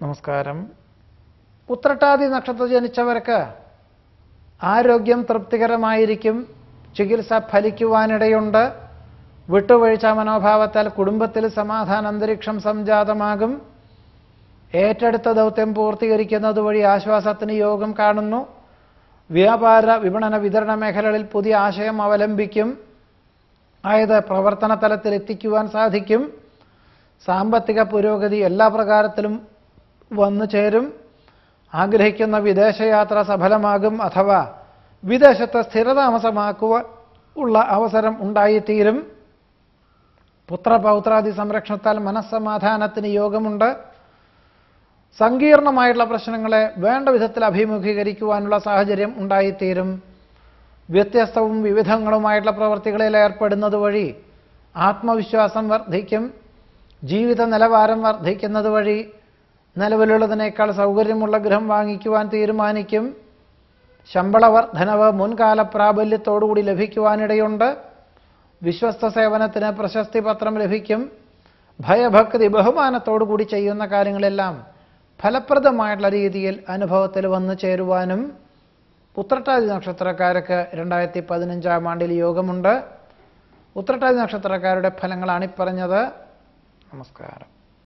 നമസ്കാരം. ഉത്രട്ടാതി നക്ഷത്ര ജനിച്ചവർക്ക് ആരോഗ്യം തൃപ്തികരമായിരിക്കും. ചികിത്സ ഫലിക്കുവാനിടയുണ്ട്. വിട്ടുവീഴ്ച മനോഭാവത്താൽ കുടുംബത്തിൽ സമാധാന അന്തരീക്ഷം സംജാതമാകും. ഏറ്റെടുത്ത ദൗത്യം പൂർത്തീകരിക്കുന്നത് വഴി ആശ്വാസത്തിന് യോഗം കാണുന്നു. വ്യാപാര വിപണന വിതരണ മേഖലകളിൽ പുതിയ ആശയം അവലംബിക്കും. അതായത് പ്രവർത്തന തലത്തിൽ എത്തിക്കുവാൻ സാധിക്കും. സാമ്പത്തിക പുരോഗതി എല്ലാ പ്രകാരത്തിലും വന്നു ചേരും. ആഗ്രഹിക്കുന്ന വിദേശയാത്ര സഫലമാകും. അഥവാ വിദേശത്ത് സ്ഥിരതാമസമാക്കുവാൻ ഉള്ള അവസരം ഉണ്ടായിത്തീരും. പുത്രപൗത്രാദി സംരക്ഷണത്താൽ മനസ്സമാധാനത്തിന് യോഗമുണ്ട്. സങ്കീർണമായിട്ടുള്ള പ്രശ്നങ്ങളെ വേണ്ട വിധത്തിൽ അഭിമുഖീകരിക്കുവാനുള്ള സാഹചര്യം ഉണ്ടായിത്തീരും. വ്യത്യസ്തവും വിവിധങ്ങളുമായിട്ടുള്ള പ്രവൃത്തികളിൽ ഏർപ്പെടുന്നത് വഴി ആത്മവിശ്വാസം വർദ്ധിക്കും. ജീവിത നിലവാരം വർദ്ധിക്കുന്നത് വഴി നിലവിലുള്ളതിനേക്കാൾ സൗകര്യമുള്ള ഗൃഹം വാങ്ങിക്കുവാൻ തീരുമാനിക്കും. ശമ്പള വർധനവ് മുൻകാല പ്രാബല്യത്തോടുകൂടി ലഭിക്കുവാനിടയുണ്ട്. വിശ്വസ്ത സേവനത്തിന് പ്രശസ്തി പത്രം ലഭിക്കും. ഭയഭക്തി ബഹുമാനത്തോടുകൂടി ചെയ്യുന്ന കാര്യങ്ങളെല്ലാം ഫലപ്രദമായിട്ടുള്ള രീതിയിൽ അനുഭവത്തിൽ വന്നു ചേരുവാനും ഉത്രട്ടാതി നക്ഷത്രക്കാർക്ക് 2015 ആണ്ടിൽ യോഗമുണ്ട്. ഉത്രട്ടാതി നക്ഷത്രക്കാരുടെ ഫലങ്ങളാണ് ഈ പറഞ്ഞത്. നമസ്കാരം.